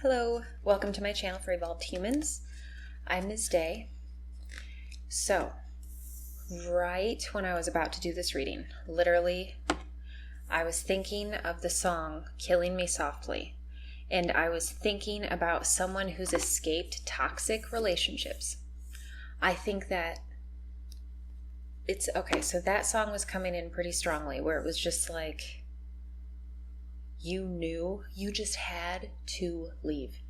Hello, welcome to my channel for Evolved Humans. I'm Ms. Day. So, right when I was about to do this reading, literally, I was thinking of the song Killing Me Softly, and I was thinking about someone who's escaped toxic relationships. I think that it's okay, so that song was coming in pretty strongly, where it was just like, you knew you just had to leave.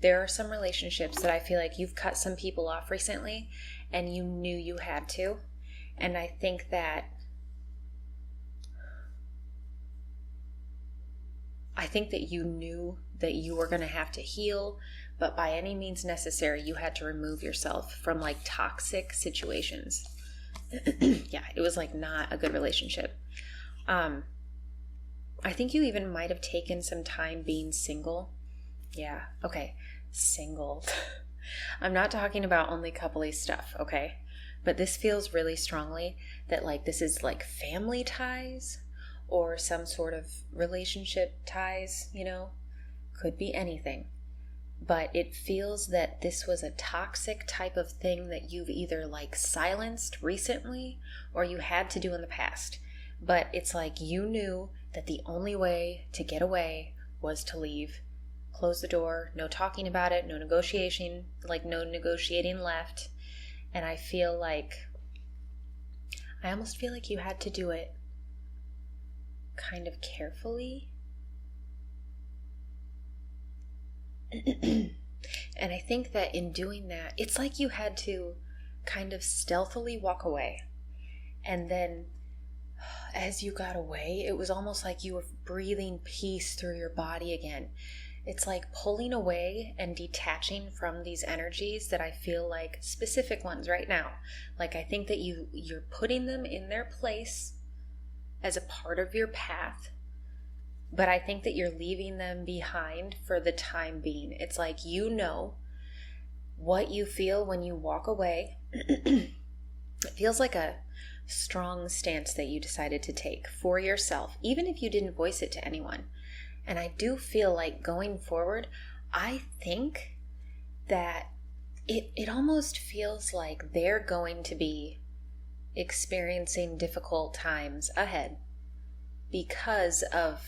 There are some relationships that I feel like you've cut some people off recently and you knew you had to. And I think that you knew that you were going to have to heal, but by any means necessary, you had to remove yourself from like toxic situations. Yeah, it was like not a good relationship. I think you even might have taken some time being single. Yeah, okay, single. I'm not talking about only coupley stuff, okay? But this feels really strongly that like this is like family ties or some sort of relationship ties, could be anything. But it feels that this was a toxic type of thing that you've either like silenced recently or you had to do in the past. But it's like you knew that the only way to get away was to leave. Close the door, no talking about it, no negotiating left. And I almost feel like you had to do it kind of carefully. And I think that in doing that, it's like you had to kind of stealthily walk away. And then as you got away, it was almost like you were breathing peace through your body again. It's like pulling away and detaching from these energies that I feel like specific ones right now. Like I think that you're putting them in their place as a part of your path, but I think that you're leaving them behind for the time being. It's like you know what you feel when you walk away. It feels like a strong stance that you decided to take for yourself, even if you didn't voice it to anyone. And I do feel like going forward, I think that it almost feels like they're going to be experiencing difficult times ahead because of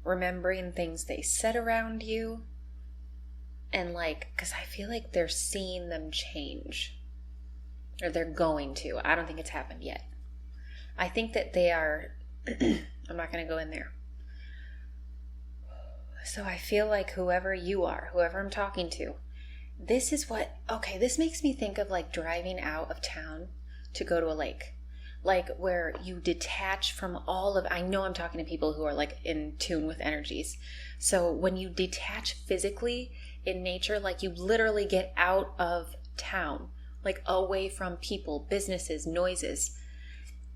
remembering things they said around you. And like, because I feel like they're seeing them change. Or they're going to. I don't think it's happened yet. I think that they are... I'm not going to go in there. So I feel like whoever you are, whoever I'm talking to, this is what... Okay, this makes me think of like driving out of town to go to a lake. Like where you detach from all of... I know I'm talking to people who are like in tune with energies. So when you detach physically in nature, like you literally get out of town, like away from people, businesses, noises,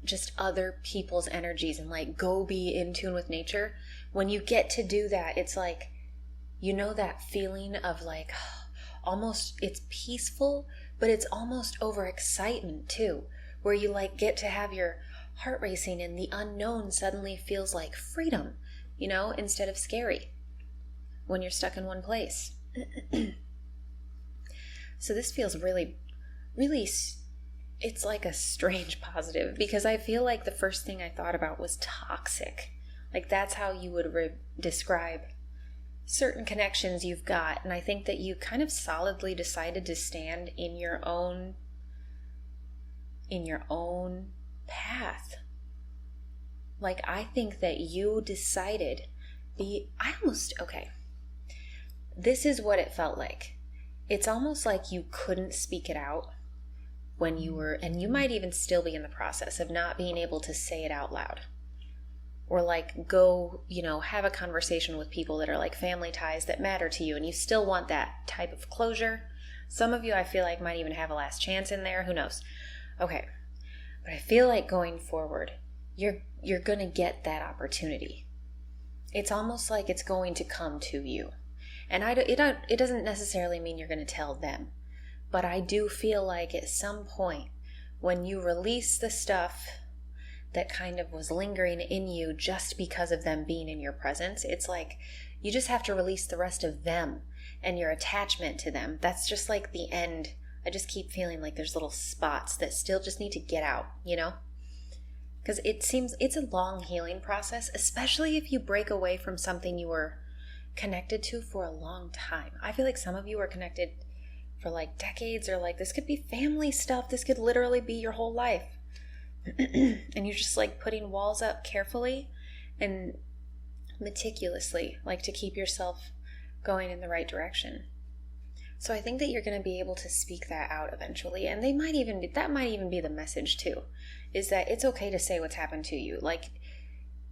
just other people's energies, and like go be in tune with nature. When you get to do that, it's like, that feeling of like almost, it's peaceful, but it's almost overexcitement too, where you like get to have your heart racing and the unknown suddenly feels like freedom, instead of scary when you're stuck in one place. So this feels really, it's like a strange positive, because I feel like the first thing I thought about was toxic. Like that's how you would describe certain connections you've got. And I think that you kind of solidly decided to stand in your own path. Like I think that you decided this is what it felt like. It's almost like you couldn't speak it out when you were, and you might even still be in the process of not being able to say it out loud. Or like go, have a conversation with people that are like family ties that matter to you, and you still want that type of closure. Some of you I feel like might even have a last chance in there, who knows. Okay, but I feel like going forward, you're gonna get that opportunity. It's almost like it's going to come to you. And it doesn't necessarily mean you're going to tell them. But I do feel like at some point, when you release the stuff that kind of was lingering in you just because of them being in your presence. It's like you just have to release the rest of them and your attachment to them. That's just like the end. I just keep feeling like there's little spots that still just need to get out, you know? Because it seems it's a long healing process, especially if you break away from something you were connected to for a long time. I feel like some of you are connected for like decades, or like this could be family stuff. This could literally be your whole life. And you're just like putting walls up carefully and meticulously, like to keep yourself going in the right direction. So I think that you're going to be able to speak that out eventually. And that might even be the message too, is that it's okay to say what's happened to you. Like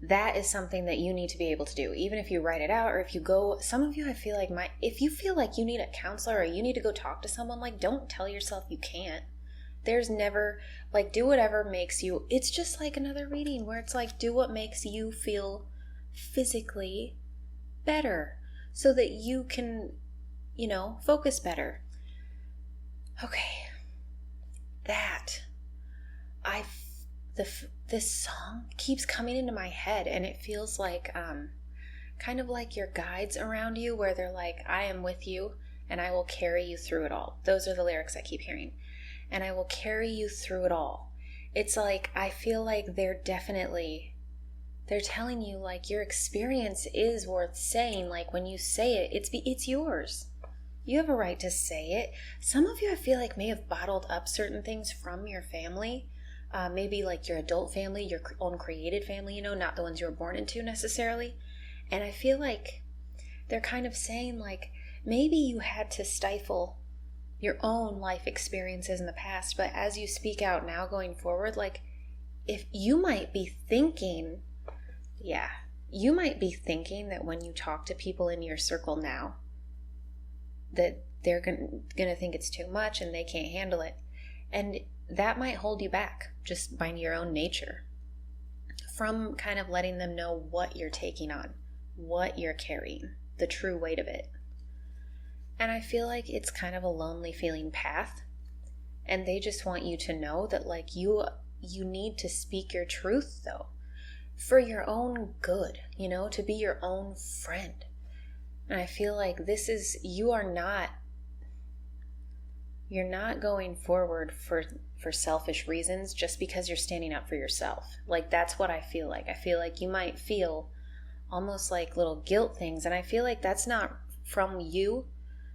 that is something that you need to be able to do, even if you write it out, or if you go, some of you, I feel like if you feel like you need a counselor or you need to go talk to someone, like don't tell yourself you can't. There's never, like, do whatever makes you, it's just like another reading where it's like, do what makes you feel physically better so that you can, focus better. Okay. This song keeps coming into my head, and it feels like, kind of like your guides around you where they're like, I am with you and I will carry you through it all. Those are the lyrics I keep hearing. And I will carry you through it all. It's like, I feel like they're telling you like your experience is worth saying. Like when you say it, it's yours. You have a right to say it. Some of you, I feel like, may have bottled up certain things from your family. Maybe like your adult family, your own created family, not the ones you were born into necessarily. And I feel like they're kind of saying like, maybe you had to stifle your own life experiences in the past, but as you speak out now going forward, like if you might be thinking that when you talk to people in your circle now that they're gonna think it's too much and they can't handle it, and that might hold you back just by your own nature from kind of letting them know what you're taking on, what you're carrying, the true weight of it. And I feel like it's kind of a lonely feeling path. And they just want you to know that like you need to speak your truth though, for your own good, to be your own friend. And I feel like you're not going forward for selfish reasons just because you're standing up for yourself. Like that's what I feel like. I feel like you might feel almost like little guilt things. And I feel like that's not from you.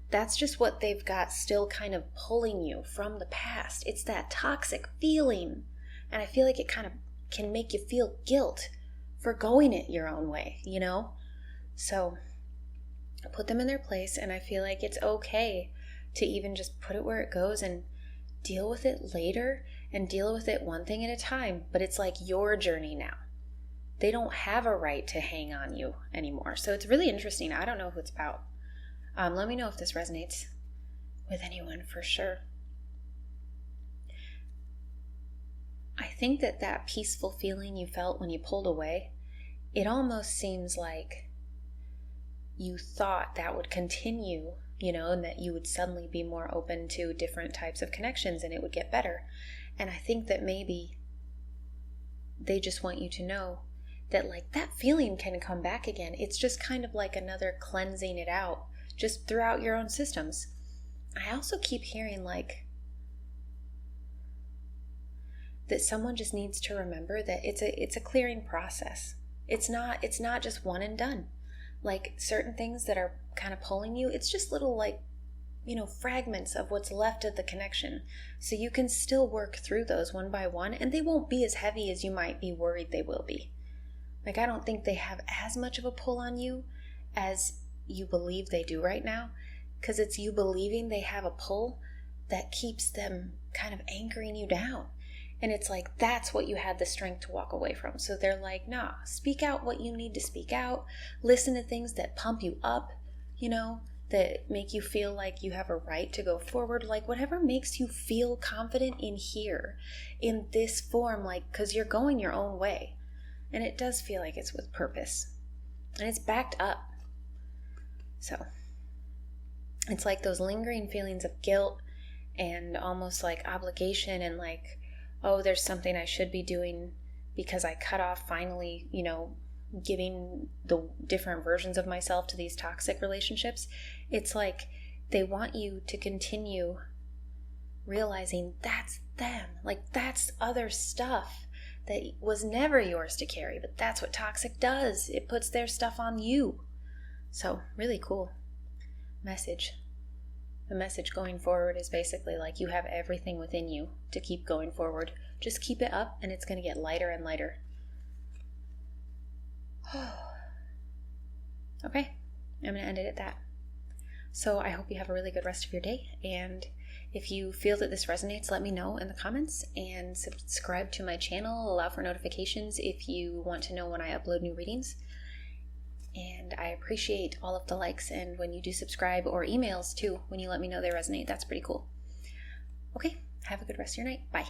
That's just what they've got still kind of pulling you from the past. It's that toxic feeling. And I feel like it kind of can make you feel guilt for going it your own way, So put them in their place, and I feel like it's okay to even just put it where it goes and deal with it later and deal with it one thing at a time. But it's like your journey now. They don't have a right to hang on you anymore. So it's really interesting. I don't know who it's about. Let me know if this resonates with anyone for sure. I think that peaceful feeling you felt when you pulled away, it almost seems like you thought that would continue, and that you would suddenly be more open to different types of connections and it would get better. And I think that maybe they just want you to know that like that feeling can come back again. It's just kind of like another cleansing it out just throughout your own systems. I also keep hearing like that someone just needs to remember that it's a clearing process. It's not just one and done. Like certain things that are kind of pulling you, it's just little like, fragments of what's left of the connection. So you can still work through those one by one, and they won't be as heavy as you might be worried they will be. Like I don't think they have as much of a pull on you as you believe they do right now, because it's you believing they have a pull that keeps them kind of anchoring you down. And it's like, that's what you had the strength to walk away from. So they're like, nah, speak out what you need to speak out. Listen to things that pump you up, that make you feel like you have a right to go forward. Like whatever makes you feel confident in here, in this form, like, because you're going your own way. And it does feel like it's with purpose. And it's backed up. So it's like those lingering feelings of guilt and almost like obligation and like, oh, there's something I should be doing because I cut off finally, giving the different versions of myself to these toxic relationships. It's like they want you to continue realizing that's them. Like, that's other stuff that was never yours to carry, but that's what toxic does. It puts their stuff on you. So, really cool message. The message going forward is basically like, you have everything within you to keep going forward. Just keep it up and it's going to get lighter and lighter. Okay, I'm going to end it at that. So I hope you have a really good rest of your day, and if you feel that this resonates, let me know in the comments, and subscribe to my channel, allow for notifications if you want to know when I upload new readings. And I appreciate all of the likes, and when you do subscribe, or emails too, when you let me know they resonate. That's pretty cool. Okay, have a good rest of your night. Bye.